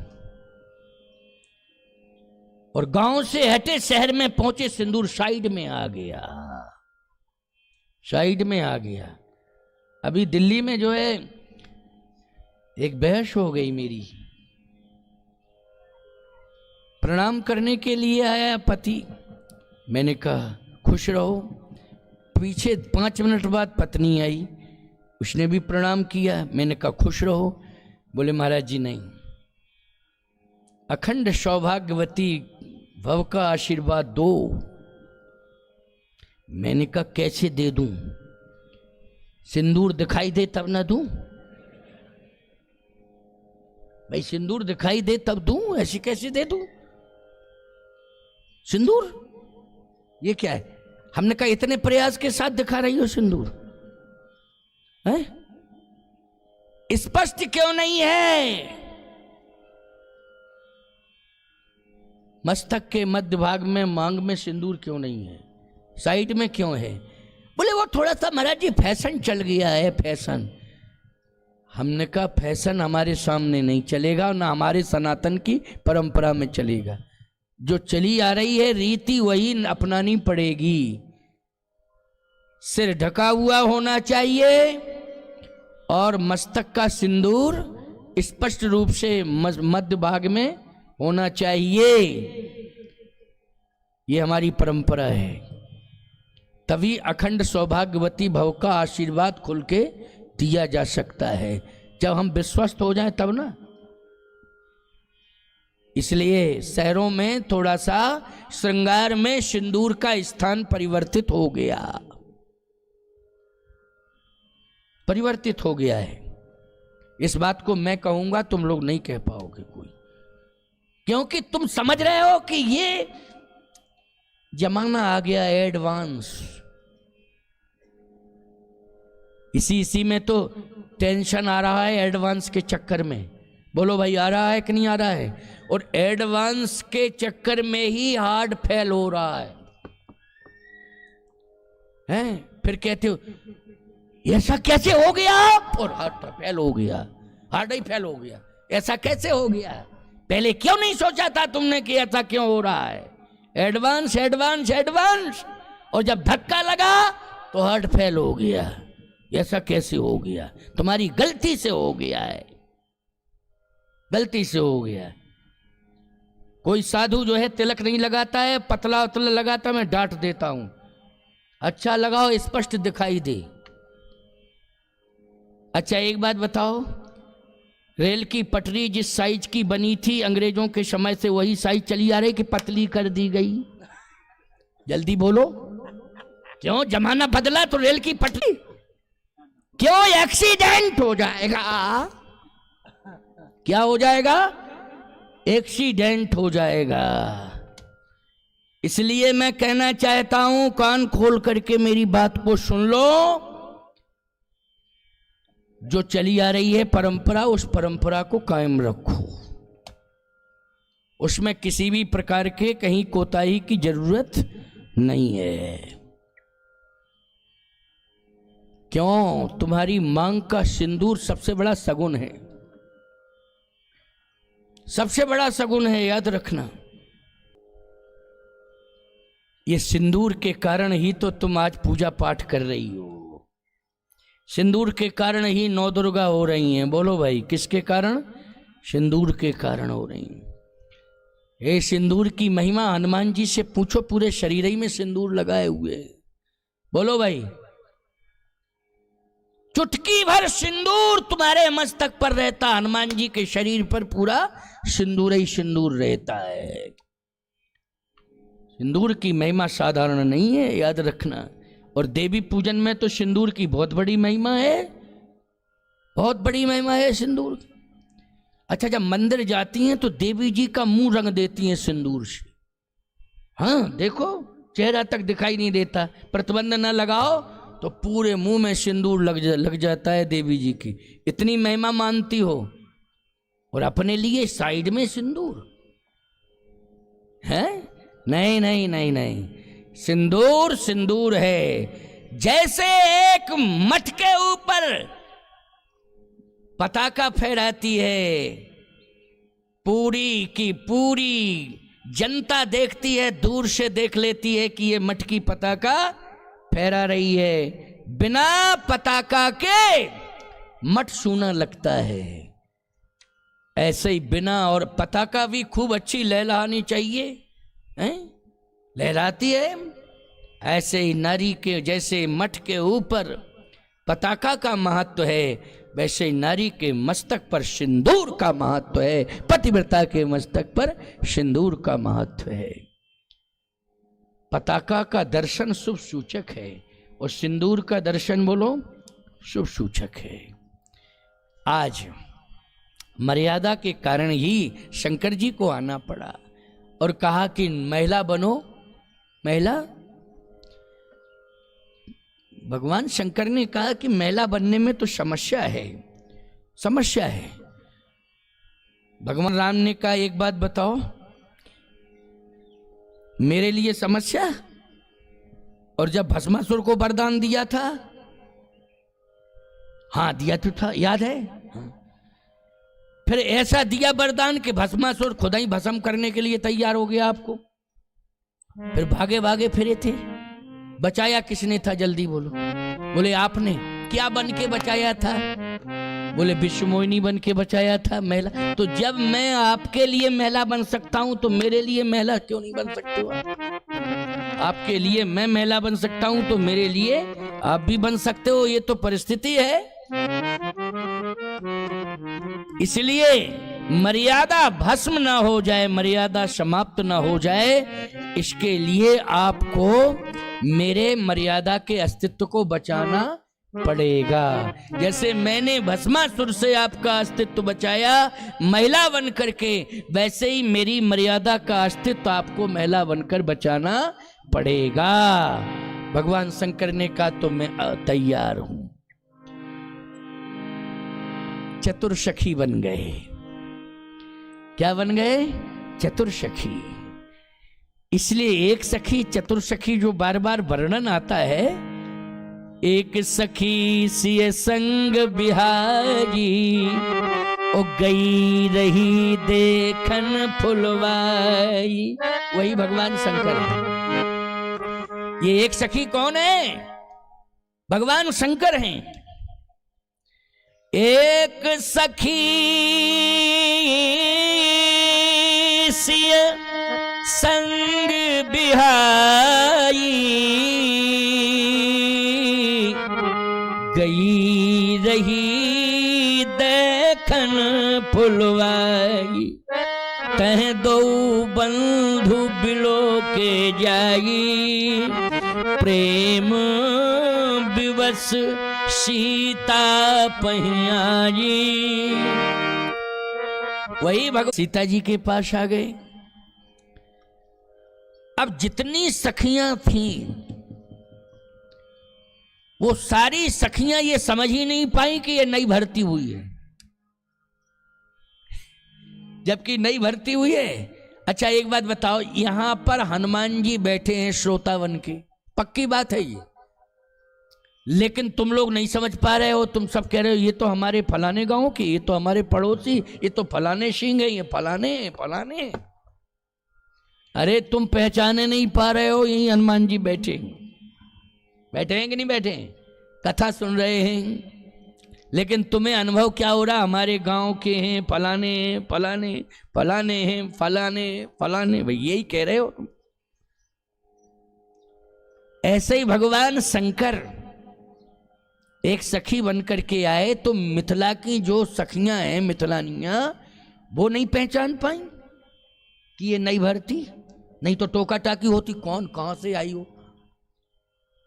और गांव से हटे शहर में पहुंचे सिंदूर साइड में आ गया, साइड में आ गया। अभी दिल्ली में जो है एक बहस हो गई मेरी, प्रणाम करने के लिए आया पति, मैंने कहा खुश रहो, पीछे 5 मिनट बाद पत्नी आई, उसने भी प्रणाम किया। मैंने कहा खुश रहो। बोले महाराज जी नहीं, अखंड सौभाग्यवती भव का आशीर्वाद दो। मैंने कहा कैसे दे दूं, सिंदूर दिखाई दे तब ना दूं भाई, सिंदूर दिखाई दे तब दूं, ऐसे कैसे दे दूं सिंदूर? ये क्या है? हमने कहा इतने प्रयास के साथ दिखा रही हो सिंदूर, है स्पष्ट क्यों नहीं है? मस्तक के मध्य भाग में मांग में सिंदूर क्यों नहीं है, साइड में क्यों है? बोले वो थोड़ा सा महाराज जी फैशन चल गया है, फैशन। हमने कहा फैशन हमारे सामने नहीं चलेगा और ना हमारे सनातन की परंपरा में चलेगा। जो चली आ रही है रीति वही अपनानी पड़ेगी। सिर ढका हुआ होना चाहिए और मस्तक का सिंदूर स्पष्ट रूप से मध्य भाग में होना चाहिए। ये हमारी परंपरा है, तभी अखंड सौभाग्यवती भव का आशीर्वाद खुल के दिया जा सकता है। जब हम विश्वस्त हो जाएं तब ना। इसलिए शहरों में थोड़ा सा श्रृंगार में सिंदूर का स्थान परिवर्तित हो गया, परिवर्तित हो गया है। इस बात को मैं कहूंगा, तुम लोग नहीं कह पाओगे कोई, क्योंकि तुम समझ रहे हो कि ये जमाना आ गया एडवांस। इसी में तो टेंशन आ रहा है एडवांस के चक्कर में। बोलो भाई आ रहा है कि नहीं आ रहा है? और एडवांस के चक्कर में ही हार्ट फेल हो रहा है, हैं? फिर कहते हो ऐसा कैसे हो गया, और हार्ट फेल हो गया, हार्ट ही फेल हो गया, ऐसा कैसे हो गया? पहले क्यों नहीं सोचा था तुमने कि ऐसा क्यों हो रहा है? एडवांस एडवांस एडवांस, और जब धक्का लगा तो हार्ट फेल हो गया। ऐसा कैसे हो गया? तुम्हारी गलती से हो गया है, गलती से हो गया। कोई साधु जो है तिलक नहीं लगाता है, पतला उतला लगाता, मैं डांट देता हूं, अच्छा लगाओ स्पष्ट दिखाई दे। अच्छा एक बात बताओ, रेल की पटरी जिस साइज की बनी थी अंग्रेजों के समय से वही साइज चली आ रही कि पतली कर दी गई? जल्दी बोलो, क्यों? जमाना बदला तो रेल की पटरी क्यों? एक्सीडेंट हो जाएगा। क्या हो जाएगा? एक्सीडेंट हो जाएगा। इसलिए मैं कहना चाहता हूं, कान खोल करके मेरी बात को सुन लो। जो चली आ रही है परंपरा, उस परंपरा को कायम रखो, उसमें किसी भी प्रकार के कहीं कोताही की जरूरत नहीं है। क्यों? तुम्हारी मांग का सिंदूर सबसे बड़ा सगुन है, सबसे बड़ा सगुन है, याद रखना। ये सिंदूर के कारण ही तो तुम आज पूजा पाठ कर रही हो, सिंदूर के कारण ही नौ दुर्गा हो रही हैं। बोलो भाई किसके कारण? सिंदूर के कारण हो रही हैं। ये सिंदूर की महिमा हनुमान जी से पूछो, पूरे शरीर ही में सिंदूर लगाए हुए। बोलो भाई, चुटकी भर सिंदूर तुम्हारे मस्तक पर रहता, हनुमान जी के शरीर पर पूरा सिंदूर ही सिंदूर रहता है। सिंदूर की महिमा साधारण नहीं है, याद रखना। और देवी पूजन में तो सिंदूर की बहुत बड़ी महिमा है, बहुत बड़ी महिमा है सिंदूर। अच्छा, जब मंदिर जाती हैं तो देवी जी का मुंह रंग देती हैं सिंदूर से। हाँ देखो, चेहरा तक दिखाई नहीं देता, प्रतिबंध न लगाओ तो पूरे मुंह में सिंदूर लग जाता है देवी जी की। इतनी महिमा मानती हो, और अपने लिए साइड में सिंदूर है? नहीं नहीं नहीं नहीं, सिंदूर सिंदूर है। जैसे एक मठ के ऊपर पताका फहराती है, पूरी की पूरी जनता देखती है, दूर से देख लेती है कि ये मठ की पताका फहरा रही है। बिना पताका के मठ सूना लगता है। ऐसे ही बिना, और पताका भी खूब अच्छी लहरानी चाहिए, हैं? लहराती है ऐसे ही नारी के जैसे मठ के ऊपर पताका का महत्व है, वैसे ही नारी के मस्तक पर सिंदूर का महत्व है, पतिव्रता के मस्तक पर सिंदूर का महत्व है। पताका का दर्शन शुभ सूचक है और सिंदूर का दर्शन बोलो शुभ सूचक है। आज मर्यादा के कारण ही शंकर जी को आना पड़ा और कहा कि महिला बनो। महिला, भगवान शंकर ने कहा कि महिला बनने में तो समस्या है, समस्या है। भगवान राम ने कहा एक बात बताओ, मेरे लिए समस्या? और जब भस्मासुर को वरदान दिया था, हाँ दिया तो था, याद है? हाँ। फिर ऐसा दिया वरदान कि भस्मासुर खुदा ही भस्म करने के लिए तैयार हो गया आपको। फिर भागे भागे फिरे थे। बचाया किसने था? जल्दी बोलो। बोले आपने। क्या बन के बचाया था? बोले विश्वमोहिनी बन के बचाया था, महिला। तो जब मैं आपके लिए महिला बन सकता हूं तो मेरे लिए महिला क्यों नहीं बन सकते हो आप? आपके लिए मैं महिला बन सकता हूं तो मेरे लिए आप भी बन सकते हो। ये तो परिस्थिति है। इसलिए मर्यादा भस्म ना हो जाए, मर्यादा समाप्त ना हो जाए, इसके लिए आपको मेरे मर्यादा के अस्तित्व को बचाना पड़ेगा। जैसे मैंने भस्मासुर से आपका अस्तित्व बचाया महिला बन करके, वैसे ही मेरी मर्यादा का अस्तित्व आपको महिला बनकर बचाना पड़ेगा। भगवान शंकर ने कहा तो मैं तैयार हूं। चतुर्सखी बन गए। क्या बन गए? चतुर्सखी। इसलिए एक सखी चतुर्सखी जो बार बार वर्णन आता है, एक सखी सिय संग बिहारी, ओ गई रही देखन फुलवाई। वही भगवान शंकर है। ये एक सखी कौन है? भगवान शंकर हैं। एक सखी सिय संग बिहाई, गई रही देखन फुलवाई, तह दो बंधु बिलो के जाई, प्रेम विवश सीता पहियाई। वही भगवान सीता जी के पास आ गए। अब जितनी सखियां थीं वो सारी सखियां ये समझ ही नहीं पाई कि ये नई भर्ती हुई है, जबकि नई भर्ती हुई है। अच्छा एक बात बताओ, यहां पर हनुमान जी बैठे हैं श्रोतावन के, पक्की बात है ये, लेकिन तुम लोग नहीं समझ पा रहे हो। तुम सब कह रहे हो ये तो हमारे फलाने गांव की, ये तो हमारे पड़ोसी, ये तो फलाने सिंह है, ये फलाने फलाने। अरे तुम पहचाने नहीं पा रहे हो, यही हनुमान जी बैठे बैठे हैं कि नहीं बैठे? कथा सुन रहे हैं, लेकिन तुम्हें अनुभव क्या हो रहा? हमारे गांव के हैं, फलाने फलाने फलाने हैं, फलाने फलाने, भाई यही कह रहे हो तुम। ऐसे ही भगवान शंकर एक सखी बनकर के आए तो मिथिला की जो सखियां हैं, मिथिलानियां, वो नहीं पहचान पाई कि ये नई भर्ती। नहीं तो टोका टाकी होती, कौन कहां से आई हो,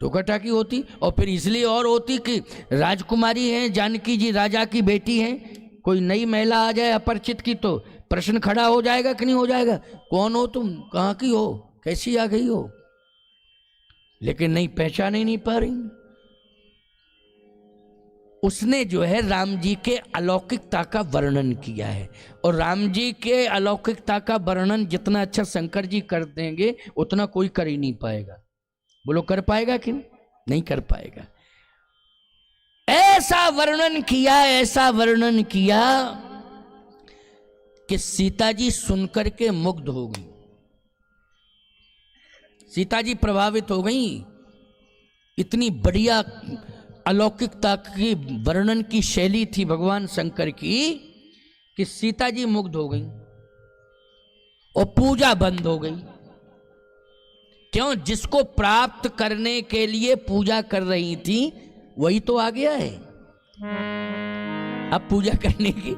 टोका टाकी होती। और फिर इसलिए और होती कि राजकुमारी हैं, जानकी जी राजा की बेटी हैं, कोई नई महिला आ जाए अपरिचित की तो प्रश्न खड़ा हो जाएगा कि नहीं हो जाएगा? कौन हो तुम, कहाँ की हो, कैसी आ गई हो? लेकिन नहीं, पहचान ही नहीं पा रही। उसने जो है राम जी के अलौकिकता का वर्णन किया है, और राम जी के अलौकिकता का वर्णन जितना अच्छा शंकर जी कर देंगे उतना कोई कर ही नहीं पाएगा। बोलो कर पाएगा कि नहीं कर पाएगा। ऐसा वर्णन किया, ऐसा वर्णन किया कि सीता जी सुनकर के मुग्ध हो गई। सीता जी प्रभावित हो गई। इतनी बढ़िया अलौकिकता की वर्णन की शैली थी भगवान शंकर की कि सीता जी मुग्ध हो गई और पूजा बंद हो गई। क्यों? जिसको प्राप्त करने के लिए पूजा कर रही थी वही तो आ गया है। अब पूजा करने की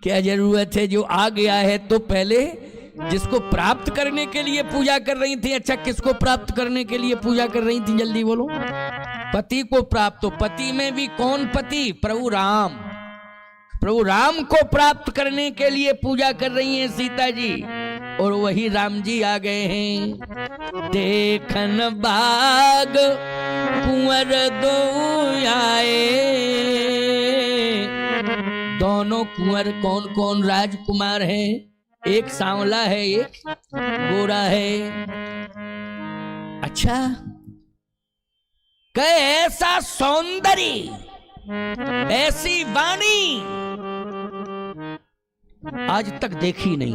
क्या जरूरत है? जो आ गया है तो पहले जिसको प्राप्त करने के लिए पूजा कर रही थी। अच्छा, किसको प्राप्त करने के लिए पूजा कर रही थी? जल्दी बोलो। पति को प्राप्त। तो पति में भी कौन पति? प्रभु राम। प्रभु राम को प्राप्त करने के लिए पूजा कर रही हैं सीता जी, और वही राम जी आ गए हैं। देखन बाग कुंवर दो आए। दोनों कुंवर कौन कौन राजकुमार हैं? एक सांवला है, एक गोरा है। अच्छा, कहे ऐसा सौंदर्य, ऐसी वाणी आज तक देखी नहीं।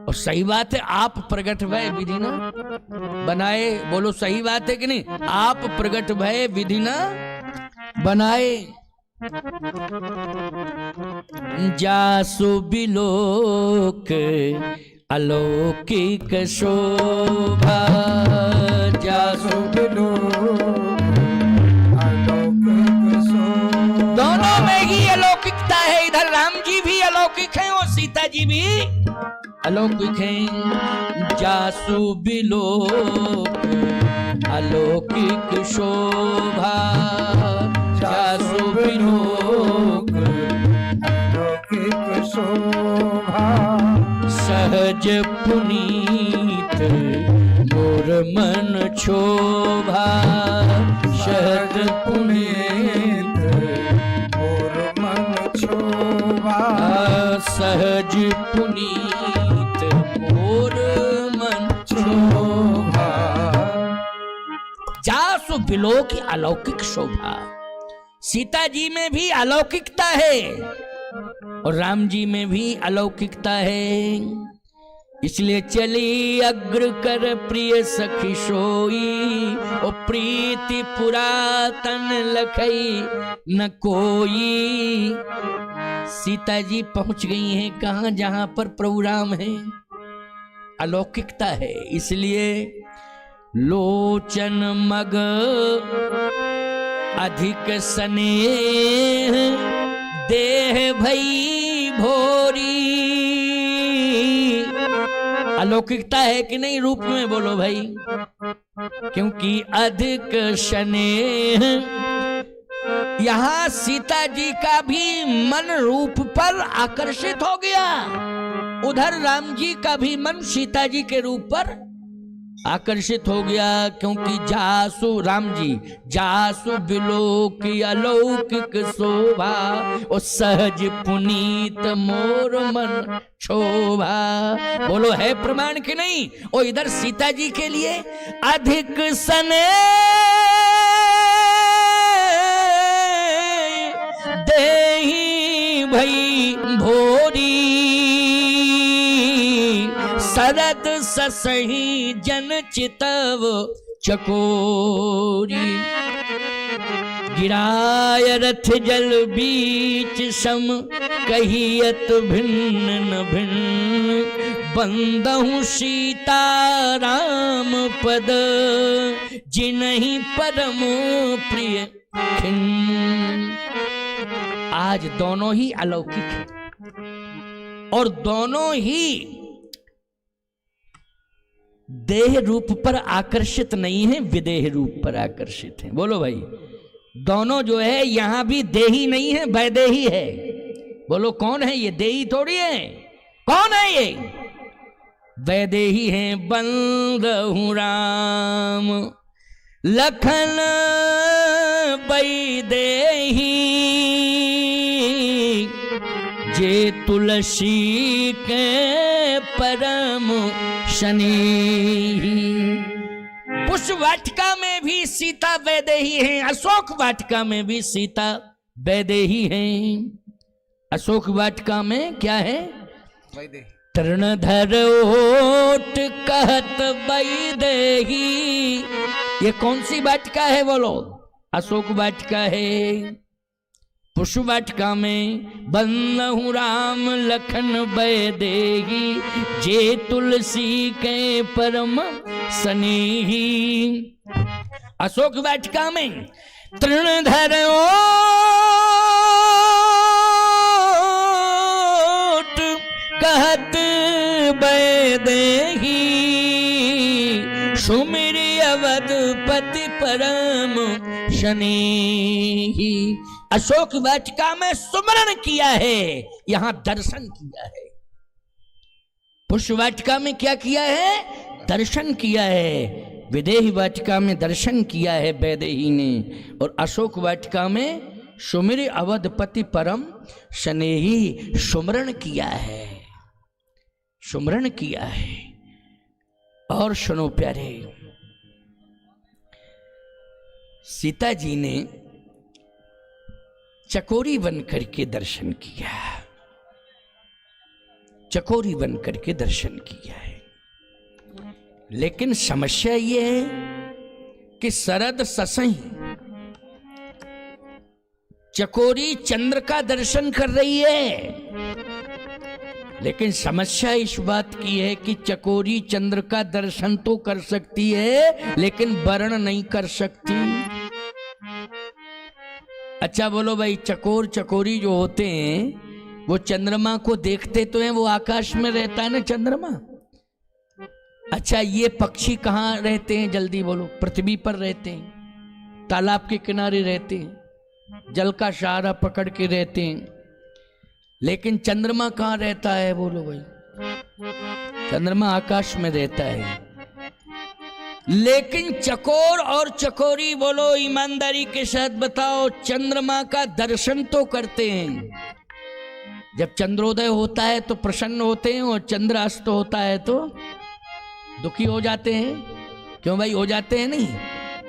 और सही बात है, आप प्रगट भय विधि ना बनाए। बोलो सही बात है कि नहीं? आप प्रगट भय विधि ना बनाए। जासु बिलोक अलौकिक शोभा। जासु बिलोक अलौकिक शोभा। दोनों में ही अलौकिकता है। इधर राम जी भी अलौकिक हैं और सीता जी भी अलौकिक हैं। जासु बिलोक अलौकिक शोभा। जासु बिलोक अलौकिक शोभा। सहज पुनीत मोर मन क्षोभा। सहज पुनीत मोर मन क्षोभा। सहज पुनीत मोर मन क्षोभा। जासु बिलोक अलौकिक शोभा। सीता जी में भी अलौकिकता है और राम जी में भी अलौकिकता है। इसलिए चली अग्र कर प्रिय सखी सोई। और प्रीति पुरातन लखई न कोई। सीता जी पहुंच गई हैं कहां? जहां पर प्रभु राम है। अलौकिकता है, इसलिए लोचन मग अधिक स्नेह देह भई भोरी। अलौकिकता है कि नहीं रूप में? बोलो भाई। क्योंकि अधिक स्नेह, यहां सीता जी का भी मन रूप पर आकर्षित हो गया, उधर राम जी का भी मन सीता जी के रूप पर आकर्षित हो गया। क्योंकि जासु राम जी जासु बिलोक अलौकिक शोभा। और सहज पुनीत मोर मन शोभा। बोलो है प्रमाण कि नहीं? और इधर सीता जी के लिए अधिक स्नेह देहि भई भोरी। सरद ससही जन चितव चकोरी। गिराय रथ जल बीच सम कहियत भिन्न न भिन्न। बंदहु सीता राम पद जिनहि परम प्रिय खिन्न। आज दोनों ही अलौकिक हैं और दोनों ही देह रूप पर आकर्षित नहीं है, विदेह रूप पर आकर्षित है। बोलो भाई। दोनों जो है यहां भी देही नहीं है, वैदेही है। बोलो कौन है ये? देही थोड़ी है। कौन है ये? वैदेही है। बंदहु राम लखन वैदेही। जे तुलसी के परम शनि। पुष्प वाटिका में भी सीता वैदेही हैं, अशोक वाटिका में भी सीता वैदेही हैं। अशोक वाटिका में क्या है? तृणधर ओट कहत वैदेही। ये कौन सी वाटिका है? बोलो। अशोक वाटिका है। पुष्पवाटिका में बंदहु राम लखन बैदेही, जे तुलसी के परम स्नेही। अशोक वाटिका में तृणधर ओट कहत बैदेही, सुमिर अवधपति परम स्नेही। अशोक वाटिका में सुमरण किया है, यहां दर्शन किया है। पुष्प वाटिका में क्या किया है? दर्शन किया है। विदेही वाटिका में दर्शन किया है वैदेही ने, और अशोक वाटिका में सुमिर अवधपति परम स्नेही, सुमरण किया है, सुमरण किया है। और सुनो प्यारे, सीता जी ने चकोरी बन करके दर्शन किया, चकोरी बन करके दर्शन किया है। लेकिन समस्या ये है कि शरद ससई चकोरी चंद्र का दर्शन कर रही है, लेकिन समस्या इस बात की है कि चकोरी चंद्र का दर्शन तो कर सकती है लेकिन वर्ण नहीं कर सकती। अच्छा बोलो भाई, चकोर चकोरी जो होते हैं वो चंद्रमा को देखते तो हैं, वो आकाश में रहता है ना चंद्रमा। अच्छा, ये पक्षी कहाँ रहते हैं? जल्दी बोलो। पृथ्वी पर रहते हैं, तालाब के किनारे रहते हैं, जल का सहारा पकड़ के रहते हैं। लेकिन चंद्रमा कहाँ रहता है? बोलो भाई। चंद्रमा आकाश में रहता है। लेकिन चकोर और चकोरी, बोलो ईमानदारी के साथ बताओ, चंद्रमा का दर्शन तो करते हैं। जब चंद्रोदय होता है तो प्रसन्न होते हैं, और चंद्र अस्त होता है तो दुखी हो जाते हैं। क्यों भाई? हो जाते हैं नहीं,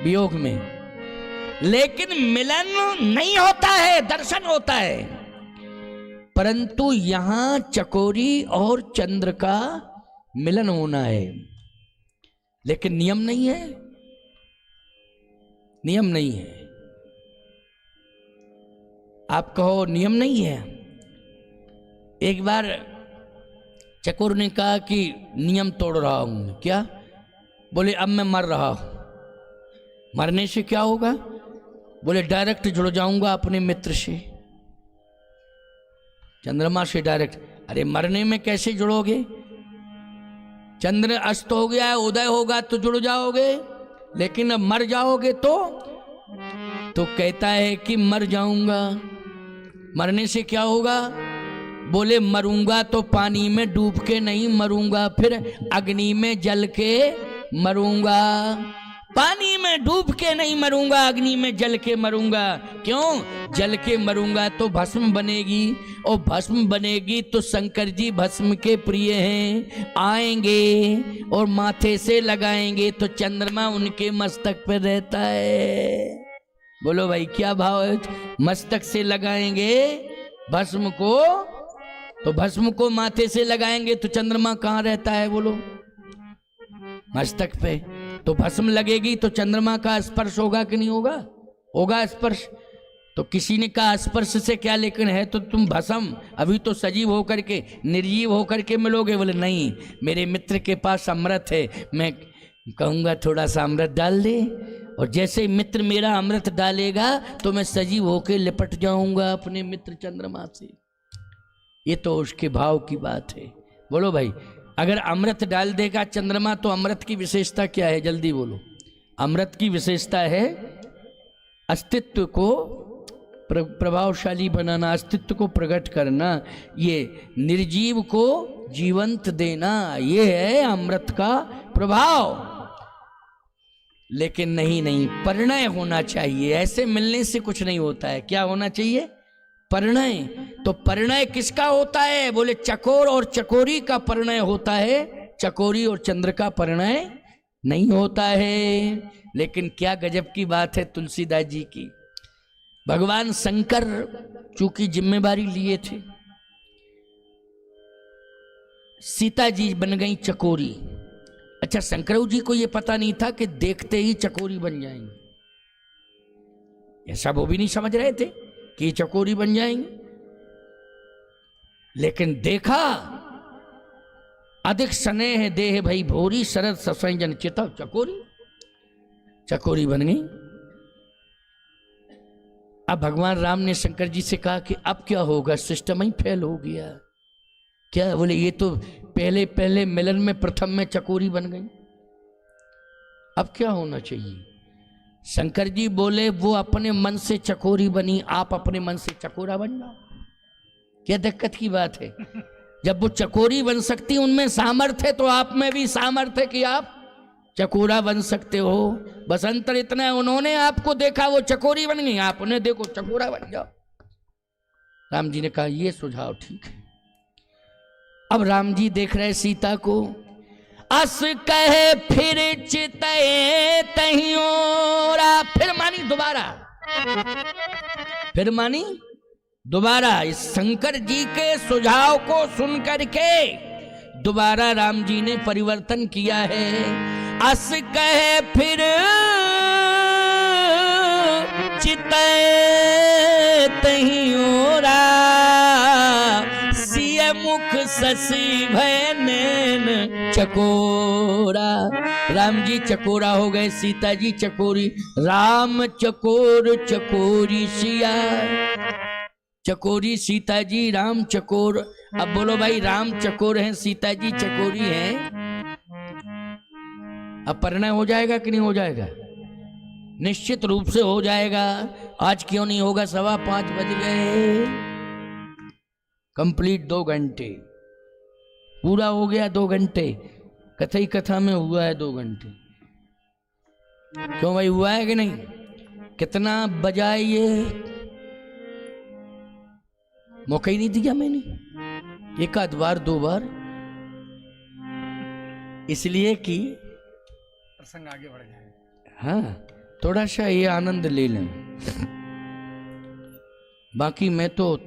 वियोग में। लेकिन मिलन नहीं होता है, दर्शन होता है। परंतु यहां चकोरी और चंद्र का मिलन होना है, लेकिन नियम नहीं है, नियम नहीं है। आप कहो नियम नहीं है। एक बार चकोर ने कहा कि नियम तोड़ रहा हूं। क्या? बोले अब मैं मर रहा हूं। मरने से क्या होगा? बोले डायरेक्ट जुड़ जाऊंगा अपने मित्र से, चंद्रमा से डायरेक्ट। अरे मरने में कैसे जुड़ोगे? चंद्र अस्त हो गया है, उदय होगा तो जुड़ जाओगे, लेकिन अब मर जाओगे तो कहता है कि मर जाऊंगा। मरने से क्या होगा? बोले मरूंगा तो पानी में डूब के नहीं मरूंगा, फिर अग्नि में जल के मरूंगा। पानी में डूब के नहीं मरूंगा, अग्नि में जल के मरूंगा। क्यों? जल के मरूंगा तो भस्म बनेगी, और भस्म बनेगी तो शंकर जी भस्म के प्रिय हैं, आएंगे और माथे से लगाएंगे तो चंद्रमा उनके मस्तक पर रहता है। बोलो भाई क्या भाव है? मस्तक से लगाएंगे भस्म को, तो भस्म को माथे से लगाएंगे तो चंद्रमा कहाँ रहता है? बोलो मस्तक पे। तो भस्म लगेगी तो चंद्रमा का स्पर्श होगा कि नहीं होगा? होगा स्पर्श। तो किसी ने कहा स्पर्श से क्या, लेकिन है तो तुम भस्म, अभी तो सजीव होकर के निर्जीव होकर के मिलोगे। बोले नहीं, मेरे मित्र के पास अमृत है, मैं कहूँगा थोड़ा सा अमृत डाल दे, और जैसे ही मित्र मेरा अमृत डालेगा तो मैं सजीव होकर लिपट जाऊंगा अपने मित्र चंद्रमा से। ये तो उसके भाव की बात है। बोलो भाई, अगर अमृत डाल देगा चंद्रमा तो अमृत की विशेषता क्या है? जल्दी बोलो। अमृत की विशेषता है अस्तित्व को प्रभावशाली बनाना, अस्तित्व को प्रकट करना, ये निर्जीव को जीवंत देना, ये है अमृत का प्रभाव। लेकिन नहीं, परिणय होना चाहिए। ऐसे मिलने से कुछ नहीं होता है। क्या होना चाहिए? परिणय। तो परिणय किसका होता है? बोले चकोर और चकोरी का परिणय होता है, चकोरी और चंद्र का परिणय नहीं होता है। लेकिन क्या गजब की बात है तुलसीदास जी की। भगवान शंकर चूंकि जिम्मेवारी लिए थे, सीता जी बन गई चकोरी। अच्छा, शंकरऊ जी को यह पता नहीं था कि देखते ही चकोरी बन जाएंगे, ऐसा वो भी नहीं समझ रहे थे। कि चकोरी बन जाएंगे। लेकिन देखा अधिक स्नेह देह भई भोरी, शरद ससंजन चितव चकोरी, चकोरी बन गई। अब भगवान राम ने शंकर जी से कहा कि अब क्या होगा, सिस्टम ही फेल हो गया। क्या? बोले ये तो पहले पहले मिलन में प्रथम में चकोरी बन गई, अब क्या होना चाहिए? शंकर जी बोले वो अपने मन से चकोरी बनी, आप अपने मन से चकोरा बन जाओ। क्या दिक्कत की बात है? जब वो चकोरी बन सकती, उनमें सामर्थ्य है, तो आप में भी सामर्थ्य है कि आप चकोरा बन सकते हो। बस अंतर इतना है, उन्होंने आपको देखा वो चकोरी बन गई, आपने देखो चकोरा बन जाओ। राम जी ने कहा ये सुझाव ठीक है। अब राम जी देख रहे सीता को, अस कहे फिर चितए तहियोरा, फिर मानी दोबारा, फिर मानी दोबारा। इस शंकर जी के सुझाव को सुन करके दोबारा राम जी ने परिवर्तन किया है। अस कहे फिर चितए तहियोरा, सिय मुख शशि भय नैन चकोरा। राम जी चकोरा हो गए, सीता जी चकोरी। राम चकोर चकोरी सिया, चकोरी सीता जी, राम चकोर। अब बोलो भाई, राम चकोर हैं, सीता जी चकोरी हैं, अब परिणय हो जाएगा कि नहीं हो जाएगा? निश्चित रूप से हो जाएगा। आज क्यों नहीं होगा? 5:15 बज गए, कंप्लीट 2 घंटे पूरा हो गया। 2 घंटे कथा ही कथा में हुआ है, 2 घंटे। क्यों भाई, हुआ है कि नहीं? कितना बजा ये? मौका ही नहीं दिया मैंने, 1 आध बार 2 बार, इसलिए कि प्रसंग आगे बढ़ जाए। हाँ, थोड़ा सा ये आनंद ले लें। बाकी मैं तो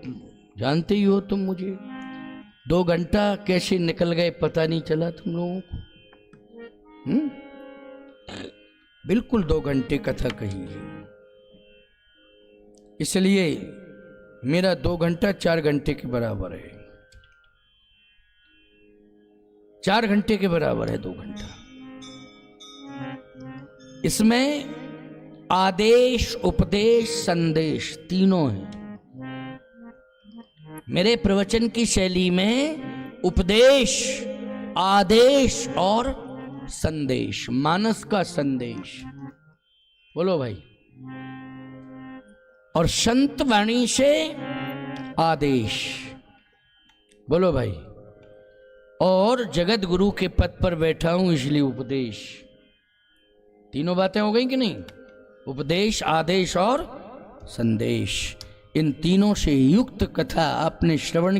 जानते ही हो तुम मुझे, 2 घंटा कैसे निकल गए पता नहीं चला तुम लोगों को। बिल्कुल 2 घंटे कथा कही है, इसलिए मेरा 2 घंटा 4 घंटे के बराबर है। 4 घंटे के बराबर है 2 घंटा। इसमें आदेश, उपदेश, संदेश तीनों हैं। मेरे प्रवचन की शैली में उपदेश, आदेश और संदेश, मानस का संदेश। बोलो भाई। और संत वाणी से आदेश, बोलो भाई। और जगत गुरु के पद पर बैठा हूं इसलिए उपदेश। तीनों बातें हो गई कि नहीं? उपदेश, आदेश और संदेश। इन तीनों से युक्त कथा आपने श्रवण